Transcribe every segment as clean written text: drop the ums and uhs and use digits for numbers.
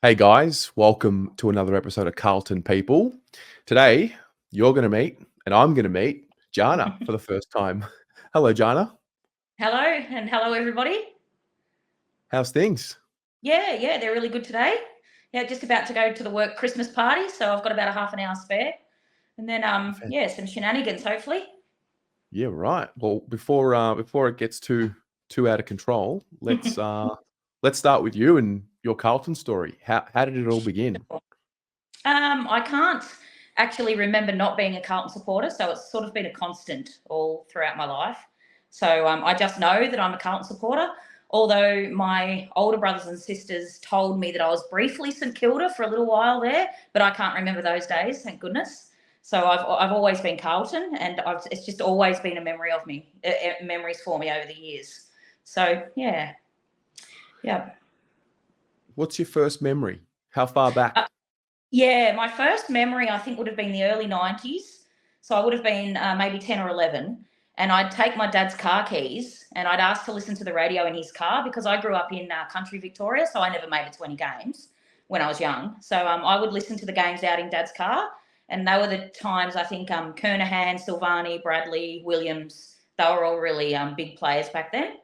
Hey guys, welcome to another episode of Carlton People. Today, you're going to meet, and I'm going to meet Jahna for the first time. Hello, Jahna. Hello, and hello, everybody. How's things? Yeah, they're really good today. Yeah, just about to go to the work Christmas party, so I've got about a half an hour spare, and then some shenanigans hopefully. Yeah, right. Well, before it gets too out of control, let's start with you and your Carlton story. How did it all begin? I can't actually remember not being a Carlton supporter, so it's sort of been a constant all throughout my life. So I just know that I'm a Carlton supporter. Although my older brothers and sisters told me that I was briefly St Kilda for a little while there, but I can't remember those days, thank goodness. So I've always been Carlton, and it's just always been a memory of me, memories for me over the years. So yeah. What's your first memory? How far Uh, back? Yeah, my first memory I think would have been the early 90s. So I would have been maybe 10 or 11. And I'd take my dad's car keys and I'd ask to listen to the radio in his car because I grew up in country Victoria. So I never made it to any games when I was young. So I would listen to the games out in dad's car. And they were the times I think Kernahan, Silvani, Bradley, Williams, they were all really big players back then.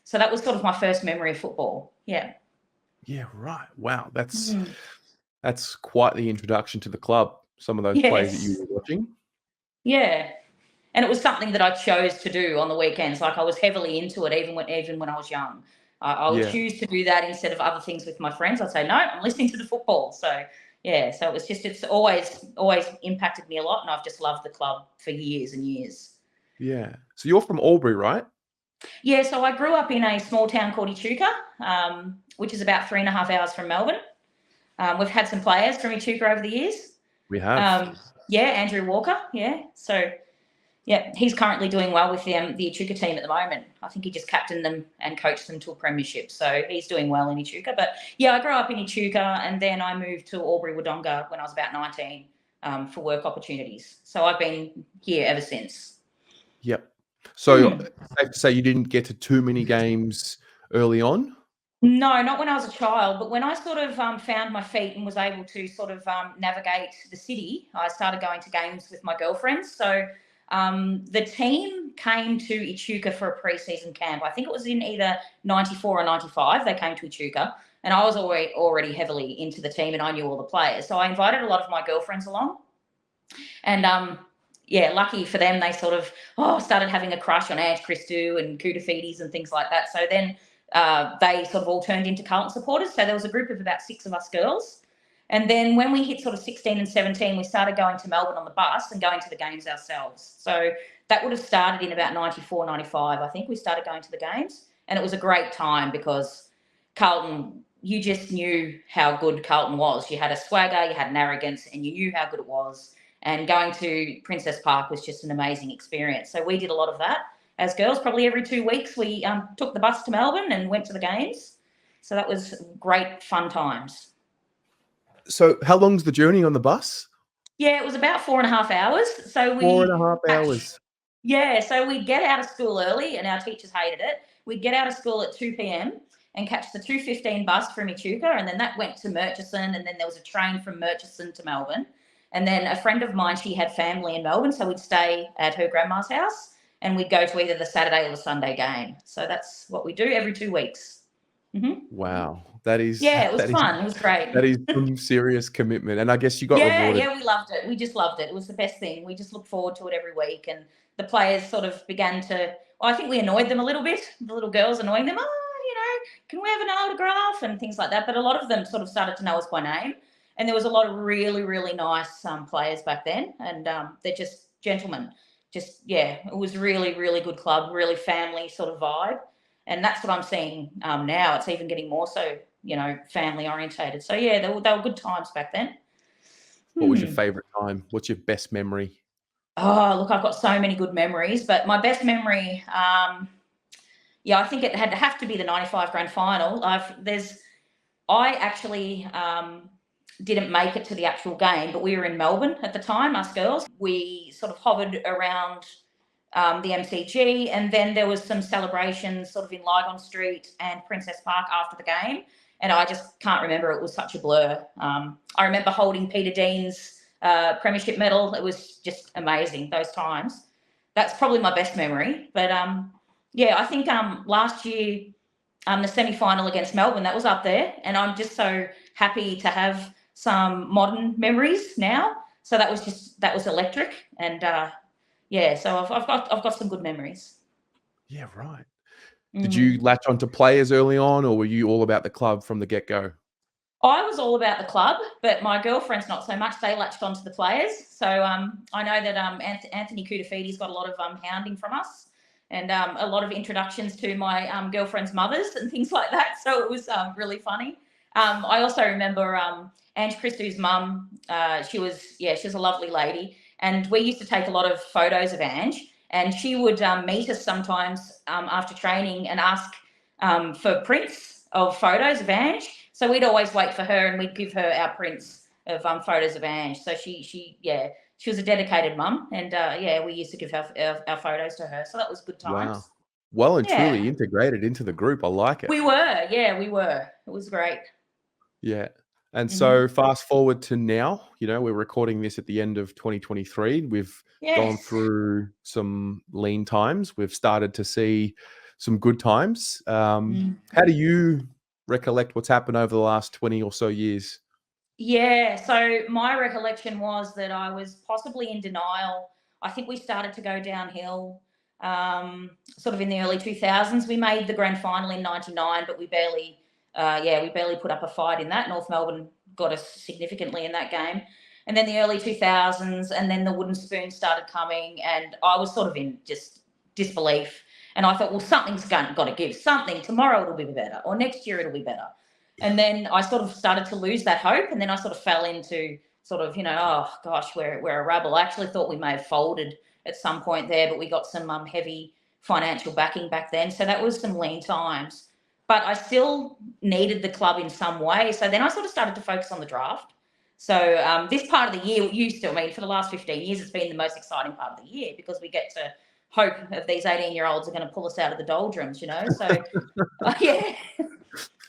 So that was sort of my first memory of football. Yeah. Yeah, right. Wow, that's Mm. that's quite the introduction to the club. Some of those players that you Yes. were watching. Yeah. And it was something that I chose to do on the weekends. Like I was heavily into it, even when I was young. I would Yeah. choose to do that instead of other things with my friends. I'd say no, I'm listening to the football. So yeah, so it's always impacted me a lot, and I've just loved the club for years and years. Yeah. So you're from Albury, right? Yeah, so I grew up in a small town called Echuca, which is about 3.5 hours from Melbourne. We've had some players from Echuca over the years. We have. Um, yeah, Andrew Walker. Yeah, so yeah, he's currently doing well with the Echuca team at the moment. I think he just captained them and coached them to a premiership, so he's doing well in Echuca. But yeah, I grew up in Echuca, and then I moved to Albury Wodonga when I was about 19 for work opportunities. So I've been here ever since. Yep. So Hmm. safe to say you didn't get to too many games early on? No, not when I was a child, but when I sort of found my feet and was able to sort of navigate the city, I started going to games with my girlfriends. So the team came to Echuca for a pre-season camp. I think it was in either 94 or 95. They came to Echuca, and I was already heavily into the team and I knew all the players. So I invited a lot of my girlfriends along. And yeah, lucky for them, they sort of started having a crush on Ange Christou and Koutafidis and things like that. So then they sort of all turned into Carlton supporters. So there was a group of about 6 of us girls. And then when we hit sort of 16 and 17, we started going to Melbourne on the bus and going to the games ourselves. So that would have started in about 94, 95. I think we started going to the games. And it was a great time because Carlton, you just knew how good Carlton was. You had a swagger, you had an arrogance, and you knew how good it was. And going to Princess Park was just an amazing experience. So we did a lot of that as girls. Probably every 2 weeks, we took the bus to Melbourne and went to the games. So that was great, fun times. So how long's the journey on the bus? Yeah, it was about 4.5 hours. So Four and a we, half hours. yeah, so we'd get out of school early, and our teachers hated it. We'd get out of school at 2 p.m. and catch the 2:15 bus from Echuca, and then that went to Murchison, and then there was a train from Murchison to Melbourne. And then a friend of mine, she had family in Melbourne, so we'd stay at her grandma's house, and we'd go to either the Saturday or the Sunday game. So that's what we do every 2 weeks. Hmm. Wow. That is Yeah, it was that is fun. It was great. that is some serious commitment. And I guess you got Yeah, rewarded. yeah, we loved it. We just loved it. It was the best thing. We just looked forward to it every week. And the players sort of began to, well, I think we annoyed them a little bit, the little girls annoying them, can we have an autograph and things like that. But a lot of them sort of started to know us by name. And there was a lot of really, really nice players back then. And they're just gentlemen. Just, yeah, it was really, really good club, really family sort of vibe. And that's what I'm seeing now. It's even getting more so, family orientated. So, yeah, they were good times back then. What was your Hmm. favorite time? What's your best memory? Oh, look, I've got so many good memories, but my best memory, yeah, I think it had to have to be the 95 grand final. I actually didn't make it to the actual game, but we were in Melbourne at the time, us girls. We sort of hovered around the MCG, and then there was some celebrations sort of in Lygon Street and Princess Park after the game. and I just can't remember. It was such a blur. I remember holding Peter Dean's premiership medal. It was just amazing, those times. That's probably my best memory. But yeah, I think last year, the semi-final against Melbourne, that was up there, and I'm just so happy to have some modern memories now. So that was electric, and yeah, so I've got some good memories. Yeah, right. Did you latch onto players early on, or were you all about the club from the get-go? I was all about the club, but my girlfriends not so much. They latched onto the players. So I know that Anthony Koutafiti's got a lot of hounding from us, and a lot of introductions to my girlfriend's mothers and things like that. So it was really funny. I also remember Ange Christou's mum. She was a lovely lady, and we used to take a lot of photos of Ange, and she would meet us sometimes after training and ask for prints of photos of Ange. So we'd always wait for her, and we'd give her our prints of photos of Ange. So she was a dedicated mum, and we used to give our photos to her. So that was good times. Wow. Well and Yeah. truly integrated into the group. I like it. We were. It was great. Yeah. And so fast forward to now, we're recording this at the end of 2023. We've gone through some lean times. We've started to see some good times. How do you recollect what's happened over the last 20 or so years? Yeah, so my recollection was that I was possibly in denial. I think we started to go downhill sort of in the early 2000s. We made the grand final in 99, but we barely put up a fight in that. North Melbourne got us significantly in that game. And then the early 2000s, and then the wooden spoon started coming, and I was sort of in just disbelief. And I thought, well, something's got to give. Something, tomorrow it'll be better, or next year it'll be better. And then I sort of started to lose that hope, and then I sort of fell into sort of, oh gosh, we're a rabble. I actually thought we may have folded at some point there, but we got some heavy financial backing back then. So that was some lean times. But I still needed the club in some way. So then I sort of started to focus on the draft. So this part of the year used to, for the last 15 years, it's been the most exciting part of the year, because we get to hope of these 18-year-olds are going to pull us out of the doldrums, So, yeah.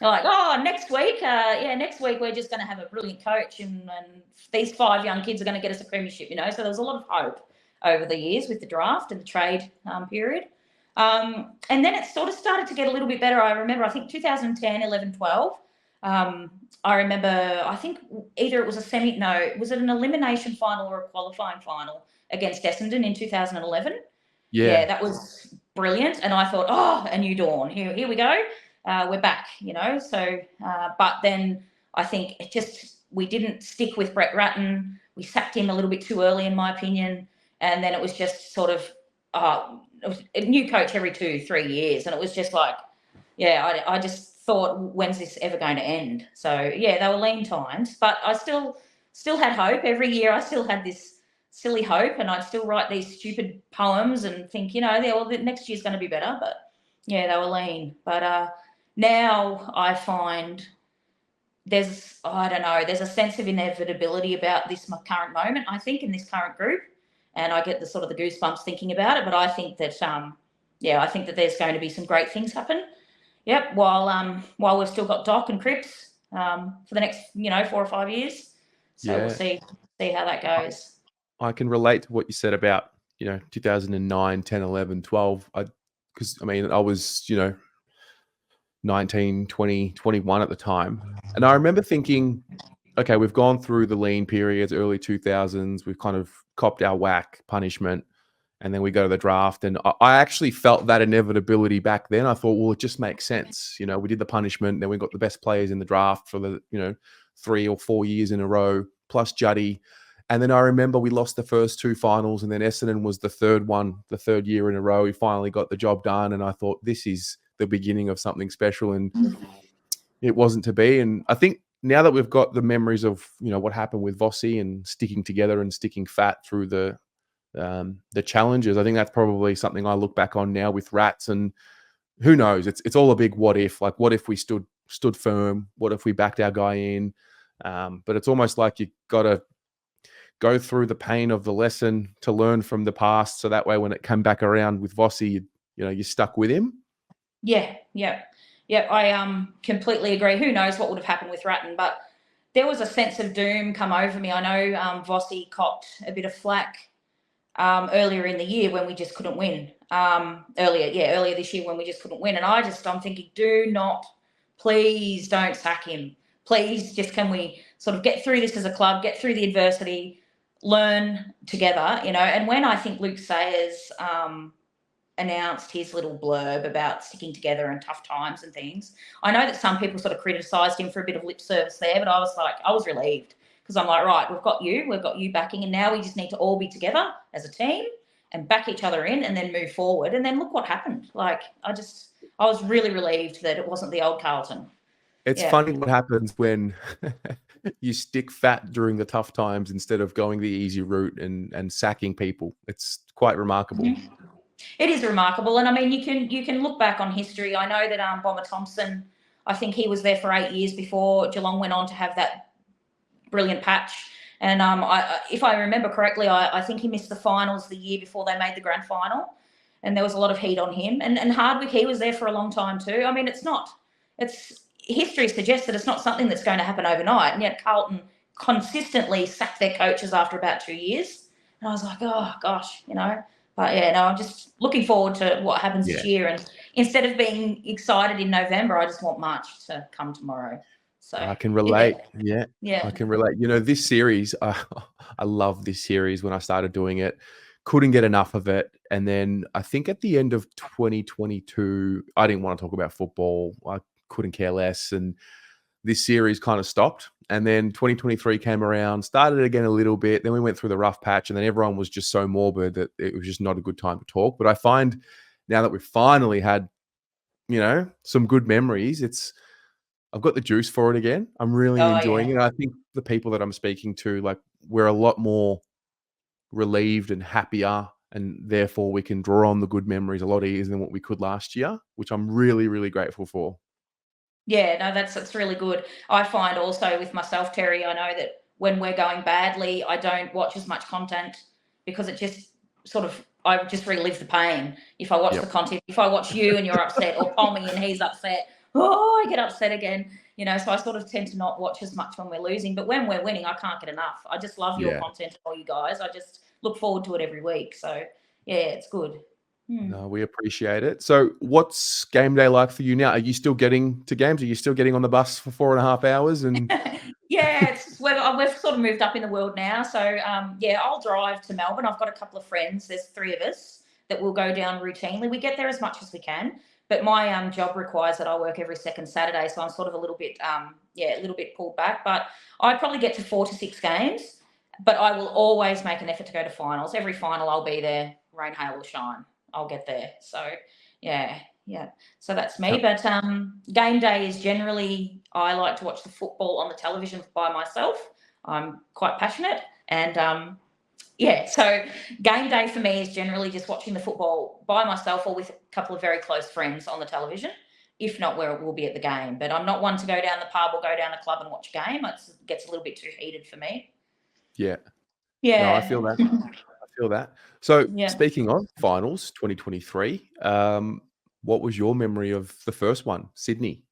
Like, next week we're just going to have a brilliant coach, and these 5 young kids are going to get us a premiership, So there was a lot of hope over the years with the draft and the trade period. And then it sort of started to get a little bit better. I remember, I think 2010, 11, 12. I remember, I think either it was was it an elimination final or a qualifying final against Essendon in 2011? Yeah, that was brilliant. And I thought, a new dawn. Here we go. We're back, So, but then I think we didn't stick with Brett Ratton. We sacked him a little bit too early, in my opinion. And then it was just sort of it was a new coach every 2-3 years. And it was just like, I just thought, when's this ever going to end? So, yeah, they were lean times. But I still had hope. Every year I still had this silly hope, and I'd still write these stupid poems and think, the next year's going to be better. But, yeah, they were lean. But now I find there's a sense of inevitability about this current moment, I think, in this current group. And I get the sort of the goosebumps thinking about it. But I think that, I think that there's going to be some great things happen. Yep, while we've still got Doc and Cripps for the next, 4 or 5 years. So we'll see how that goes. I can relate to what you said about, 2009, 10, 11, 12. Because I was, 19, 20, 21 at the time. And I remember thinking, okay, we've gone through the lean periods, early 2000s. We've kind of copped our whack punishment. And then we go to the draft. And I actually felt that inevitability back then. I thought, well, it just makes sense. We did the punishment. Then we got the best players in the draft for the, 3 or 4 years in a row, plus Juddy. And then I remember we lost the first 2 finals, and then Essendon was the third year in a row. We finally got the job done. And I thought, this is the beginning of something special. And it wasn't to be. And I think now that we've got the memories of, what happened with Vossi and sticking together and sticking fat through the challenges, I think that's probably something I look back on now with Rats. And who knows? It's all a big what if. Like, what if we stood firm? What if we backed our guy in? But it's almost like you got to go through the pain of the lesson to learn from the past, so that way when it came back around with Vossi, you're stuck with him. Yeah. Yeah, I completely agree. Who knows what would have happened with Ratton, but there was a sense of doom come over me. I know Vossi copped a bit of flack earlier in the year when we just couldn't win. Earlier this year when we just couldn't win. And I'm thinking, please don't sack him. Please, just can we sort of get through this as a club, get through the adversity, learn together, you know. And when I think Luke Sayers announced his little blurb about sticking together in tough times and things, I know that some people sort of criticised him for a bit of lip service there, but I was relieved, because I'm like, right, we've got you backing, and now we just need to all be together as a team and back each other in and then move forward. And then look what happened. Like, I was really relieved that it wasn't the old Carlton. It's funny what happens when you stick fat during the tough times instead of going the easy route and sacking people. It's quite remarkable. Mm-hmm. It is remarkable. And I mean, you can look back on history. I know that Bomber Thompson, I think he was there for 8 years before Geelong went on to have that brilliant patch. And if I remember correctly, I think he missed the finals the year before they made the grand final, and there was a lot of heat on him. And Hardwick, he was there for a long time too. I mean, history suggests that it's not something that's going to happen overnight, and yet Carlton consistently sacked their coaches after about 2 years. And I was like, oh gosh, you know. But yeah, no, I'm just looking forward to what happens this year. And instead of being excited in November, I just want March to come tomorrow. So I can relate. Yeah. Yeah. I can relate. You know, this series, I love this series. When I started doing it, couldn't get enough of it. And then I think at the end of 2022, I didn't want to talk about football. I couldn't care less. And this series kind of stopped. And then 2023 came around, started again a little bit. Then we went through the rough patch, and then everyone was just so morbid that it was just not a good time to talk. But I find now that we've finally had, you know, some good memories, I've got the juice for it again. I'm really enjoying it. I think the people that I'm speaking to, like, we're a lot more relieved and happier, and therefore we can draw on the good memories a lot easier than what we could last year, which I'm really, really grateful for. Yeah, no, that's really good. I find also with myself, Terry, I know that when we're going badly, I don't watch as much content, because it just I just relive the pain. If I watch the content, if I watch you and you're upset, or Pommy and he's upset, I get upset again. You know, so I sort of tend to not watch as much when we're losing. But when we're winning, I can't get enough. I just love your content, all you guys. I just look forward to it every week. So yeah, it's good. No, we appreciate it. So what's game day like for you now? Are you still getting to games? Are you still getting on the bus for 4.5 hours? And yeah, we've sort of moved up in the world now. So I'll drive to Melbourne. I've got a couple of friends. There's 3 of us that will go down routinely. We get there as much as we can, but my job requires that I work every second Saturday, so I'm sort of a little bit pulled back. But I probably get to 4 to 6 games, but I will always make an effort to go to finals. Every final I'll be there, rain, hail or shine. I'll get there. So yeah. So that's me. But game day is generally, I like to watch the football on the television by myself. I'm quite passionate, and so game day for me is generally just watching the football by myself or with a couple of very close friends on the television. If not, where it will be at the game. But I'm not one to go down the pub or go down the club and watch a game. It gets a little bit too heated for me. Yeah. Yeah. No, I feel that. So speaking of finals 2023, what was your memory of the first one, Sydney?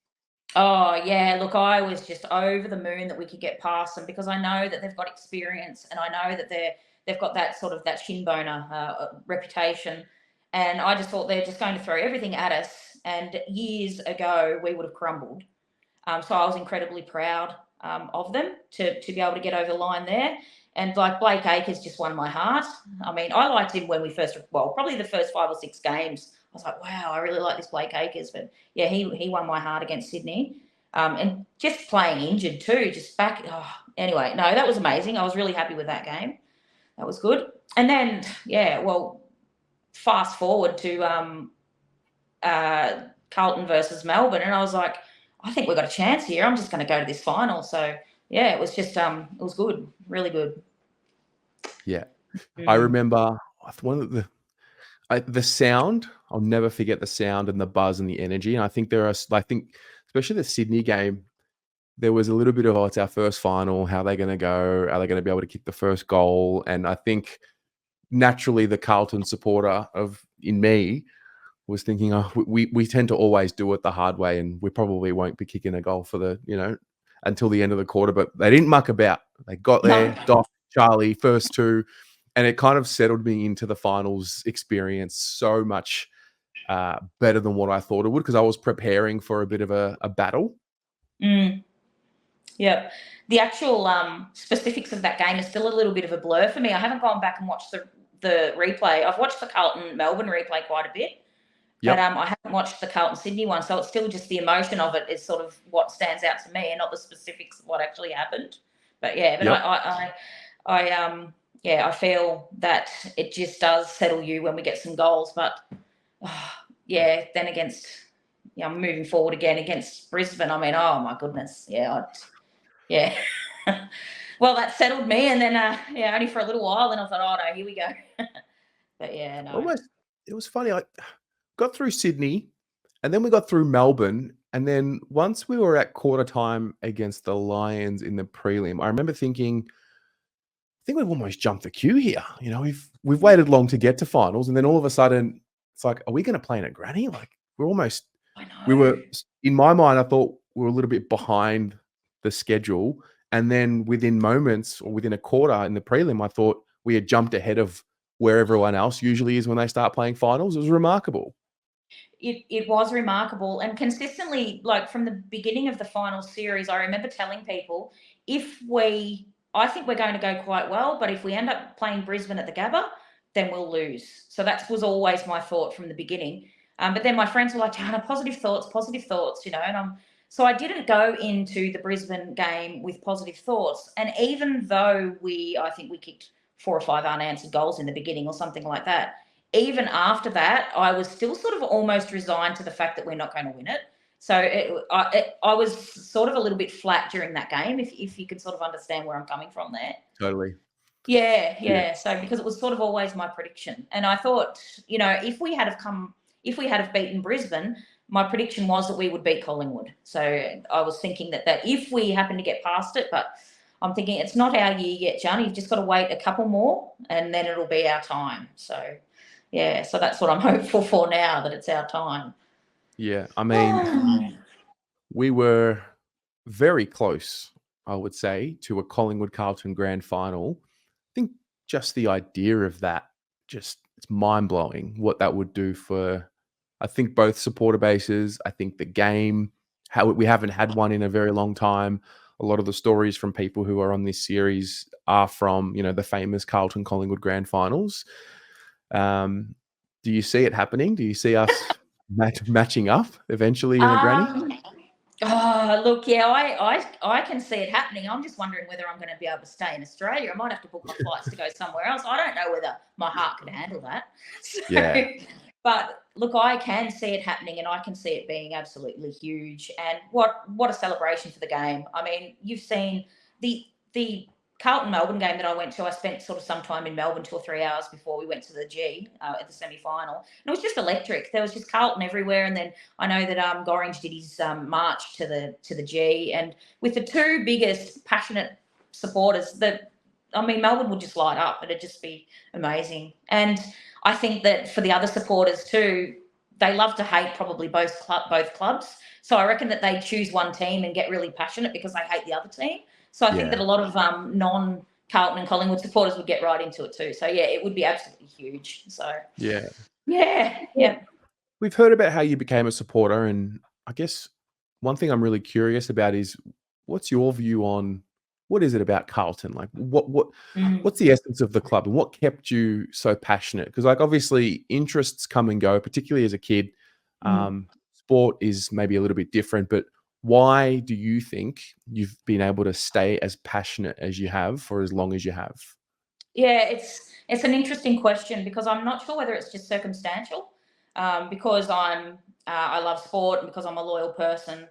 Oh, yeah. Look, I was just over the moon that we could get past them, because I know that they've got experience, and I know that they've got that sort of that shin boner reputation. And I just thought they're just going to throw everything at us. And years ago, we would have crumbled. So I was incredibly proud of them to be able to get over the line there. And like Blake Acres just won my heart. I mean, I liked him when probably the first 5 or 6 games. I was like, wow, I really like this Blake Acres. But yeah, he won my heart against Sydney. And just playing injured too, just back. Anyway, no, that was amazing. I was really happy with that game. That was good. And then, fast forward to Carlton versus Melbourne. And I was like, I think we've got a chance here. I'm just going to go to this final. So yeah, it was just it was good, really good. Yeah, I remember one of the sound. I'll never forget the sound and the buzz and the energy. And I think especially the Sydney game, there was a little bit of, it's our first final. How are they going to go? Are they going to be able to kick the first goal? And I think naturally the Carlton supporter in me was thinking, oh, we tend to always do it the hard way, and we probably won't be kicking a goal for the, until the end of the quarter. But they didn't muck about. They got there, No. Doc, Charlie, first two, and it kind of settled me into the finals experience so much better than what I thought it would, because I was preparing for a bit of a battle. Yep. The actual specifics of that game is still a little bit of a blur for me. I haven't gone back and watched the replay. I've watched the Carlton Melbourne replay quite a bit, but I haven't watched the Carlton Sydney one. So it's still just the emotion of it is sort of what stands out to me, and not the specifics of what actually happened. But yeah, I feel that it just does settle you when we get some goals. But then I'm moving forward again against Brisbane. I mean, oh my goodness, yeah. Well, that settled me, and then only for a little while. Then I thought, oh no, here we go. But yeah, no. Almost, it was funny. I got through Sydney, and then we got through Melbourne, and then once we were at quarter time against the Lions in the prelim, I remember thinking, I think we've almost jumped the queue here. We've waited long to get to finals, and then all of a sudden, it's like, are we going to play in a granny? Like we're almost. I know. We were, in my mind, I thought we were a little bit behind the schedule. And then within moments or within a quarter in the prelim, I thought we had jumped ahead of where everyone else usually is when they start playing finals. It was remarkable. It was remarkable, and consistently, like from the beginning of the final series, I remember telling people, I think we're going to go quite well, but if we end up playing Brisbane at the Gabba, then we'll lose. So that was always my thought from the beginning. But then my friends were like, Jahna, positive thoughts, and so I didn't go into the Brisbane game with positive thoughts. And even though I think we kicked 4 or 5 unanswered goals in the beginning or something like that, even after that, I was still sort of almost resigned to the fact that we're not going to win it. So I was sort of a little bit flat during that game, if you could sort of understand where I'm coming from there. Totally. Yeah. So because it was sort of always my prediction. And I thought, if we had have beaten Brisbane, my prediction was that we would beat Collingwood. So I was thinking that if we happen to get past it, but I'm thinking it's not our year yet, Jahna. You've just got to wait a couple more, and then it'll be our time. So, yeah, so that's what I'm hopeful for now, that it's our time. Yeah, I mean, we were very close, I would say, to a Collingwood-Carlton grand final. I think just the idea of that, it's mind-blowing what that would do for, I think, both supporter bases. I think the game, how we haven't had one in a very long time. A lot of the stories from people who are on this series are from, the famous Carlton Collingwood grand finals. Do you see it happening? Do you see us matching up eventually in a granny? Oh, look, yeah, I can see it happening. I'm just wondering whether I'm going to be able to stay in Australia. I might have to book my flights to go somewhere else. I don't know whether my heart can handle that. So, yeah. But look, I can see it happening, and I can see it being absolutely huge. And what a celebration for the game. I mean, you've seen the Carlton Melbourne game that I went to. I spent sort of some time in Melbourne, 2 or 3 hours before we went to the G at the semi-final. And it was just electric. There was just Carlton everywhere. And then I know that Gorringe did his march to the G. And with the 2 biggest passionate supporters, Melbourne would just light up. It'd just be amazing. And I think that for the other supporters too, they love to hate probably both clubs. So I reckon that they choose one team and get really passionate because they hate the other team. So I think that a lot of non-Carlton and Collingwood supporters would get right into it too. So, yeah, it would be absolutely huge. So, yeah. We've heard about how you became a supporter, and I guess one thing I'm really curious about is, what's your view on, what is it about Carlton? Like, what's the essence of the club, and what kept you so passionate? Because, like, obviously interests come and go, particularly as a kid. Sport is maybe a little bit different, but why do you think you've been able to stay as passionate as you have for as long as you have? Yeah, it's an interesting question, because I'm not sure whether it's just circumstantial, because I love sport, and because I'm a loyal person,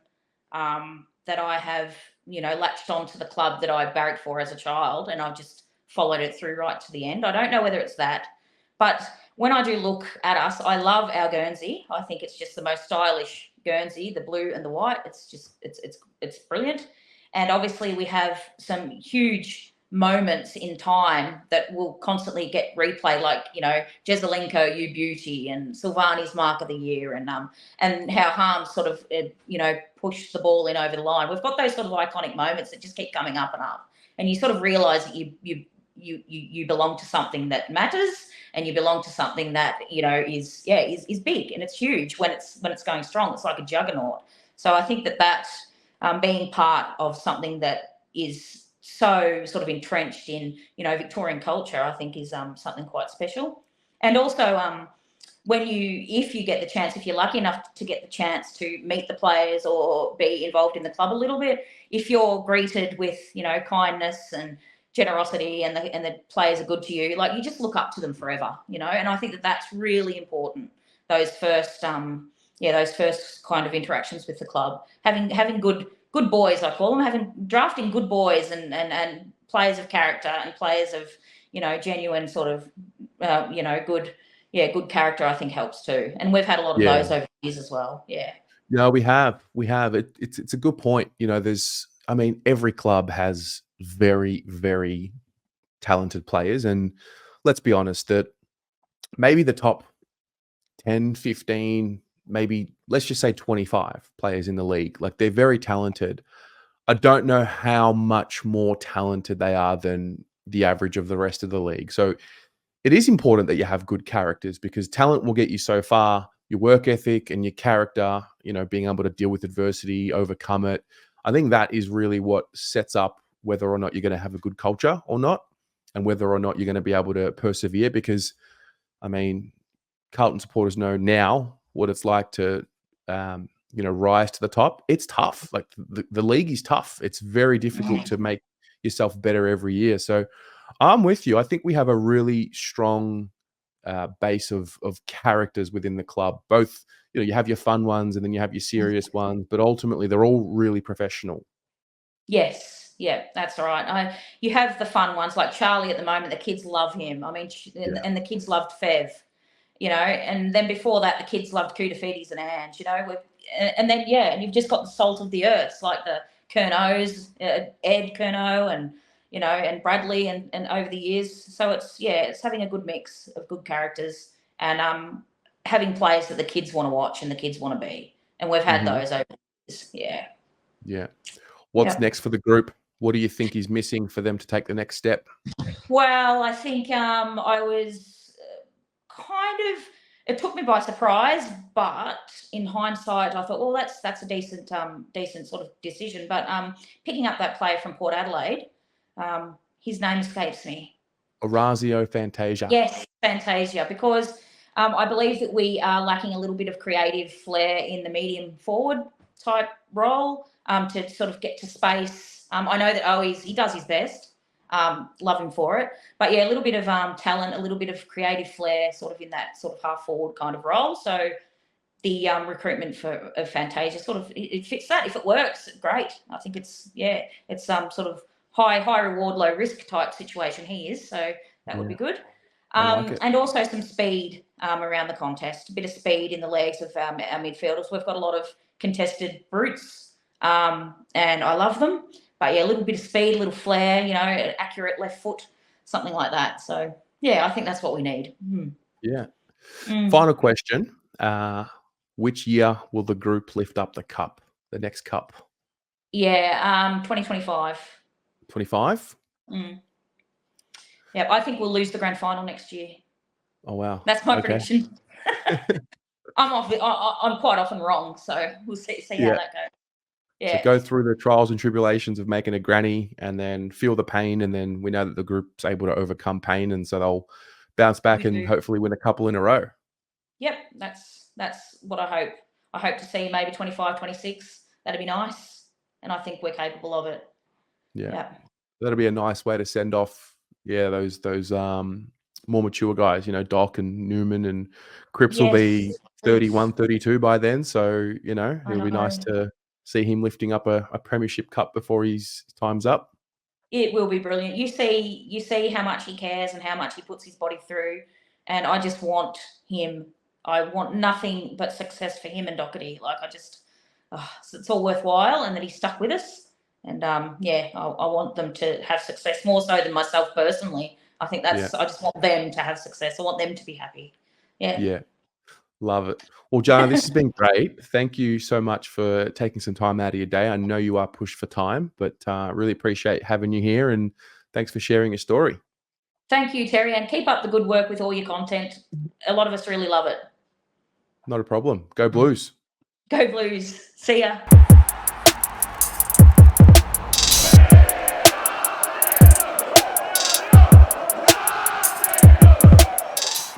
that I have, latched on to the club that I barracked for as a child, and I've just followed it through right to the end. I don't know whether it's that, but when I do look at us, I love our Guernsey. I think it's just the most stylish Guernsey, the blue and the white. It's brilliant. And obviously we have some huge moments in time that will constantly get replayed, like, you know, Jezelenko, You Beauty, and Silvani's Mark of the Year, and how Harms sort of, you know, pushed the ball in over the line. We've got those sort of iconic moments that just keep coming up and up, and you sort of realise that you belong to something that matters, and you belong to something that, you know, is big, and it's huge when it's going strong. It's like a juggernaut. So I think that being part of something that is so sort of entrenched in, you know, Victorian culture, I think is something quite special. And also if you get the chance, if you're lucky enough to get the chance to meet the players or be involved in the club a little bit, if you're greeted with, you know, kindness and generosity, and the players are good to you, like, you just look up to them forever, you know. And I think that that's really important. Those first kind of interactions with the club, having good boys, I call them, drafting good boys and players of character, and players of, you know, genuine sort of you know, good character, I think helps too. And we've had a lot of those over the years as well. Yeah. No, we have it. It's a good point. You know, I mean, every club has very, very talented players, and let's be honest, that maybe the top 10, 15, maybe let's just say 25 players in the league, like, they're very talented. I don't know how much more talented they are than the average of the rest of the league. So it is important that you have good characters, because talent will get you so far. Your work ethic and your character, you know, being able to deal with adversity, overcome it. I think that is really what sets up whether or not you're going to have a good culture or not, and whether or not you're going to be able to persevere. Because, I mean, Carlton supporters know now what it's like to, you know, rise to the top. It's tough. Like, the league is tough. It's very difficult to make yourself better every year. So I'm with you. I think we have a really strong base of characters within the club. Both, you know, you have your fun ones and then you have your serious ones, but ultimately they're all really professional. Yes, yeah, that's right. You have the fun ones like Charlie at the moment. The kids love him. I mean, and the kids loved Fev, you know. And then before that, the kids loved Kudafidis and Ange, you know. And then and you've just got the salt of the earth, like the Kernos, Ed Kerno, and, you know, and Bradley, and over the years. So it's having a good mix of good characters, and having players that the kids want to watch and the kids want to be. And we've had those over the years. Yeah. Yeah. What's next for the group? What do you think is missing for them to take the next step? Well, I think I was it took me by surprise, but in hindsight, I thought, well, that's a decent sort of decision. But picking up that player from Port Adelaide, his name escapes me. Orazio Fantasia. Yes, Fantasia, because I believe that we are lacking a little bit of creative flair in the medium forward type role, to sort of get to space. I know that he does his best. Love him for it. But yeah, a little bit of talent, a little bit of creative flair, sort of in that sort of half forward kind of role. So the recruitment of Fantasia sort of it fits that. If it works, great. I think it's sort of high reward, low risk type situation he is. So that would be good. Like it. And also some speed around the contest, a bit of speed in the legs of our midfielders. We've got a lot of contested brutes, and I love them. But yeah, a little bit of speed, a little flair, you know, an accurate left foot, something like that. So yeah, I think that's what we need. Yeah. Final question. Which year will the group lift up the cup, the next cup? Yeah, 2025. 25? Yeah, I think we'll lose the grand final next year. Oh, wow. That's my prediction. I'm quite often wrong, so we'll see how that goes. Yeah. So go through the trials and tribulations of making a granny, and then feel the pain, and then we know that the group's able to overcome pain, and so they'll bounce back and hopefully win a couple in a row. Yep, that's what I hope. I hope to see maybe 25, 26. That'd be nice, and I think we're capable of it. Yeah. That'll be a nice way to send off. Yeah, those more mature guys, you know, Doc and Newman and Cripps will be 31, 32 by then. So, you know, it'll be nice to see him lifting up a premiership cup before his time's up. It will be brilliant. You see how much he cares and how much he puts his body through. And I just want him. I want nothing but success for him and Doherty. Like, it's all worthwhile, and that he's stuck with us. And yeah, I want them to have success more so than myself personally. I think that's, I just want them to have success. I want them to be happy. Yeah. Yeah. Love it. Well, Jahna, this has been great. Thank you so much for taking some time out of your day. I know you are pushed for time, but really appreciate having you here, and thanks for sharing your story. Thank you, Terry, and keep up the good work with all your content. A lot of us really love it. Not a problem. Go Blues. Go Blues. See ya.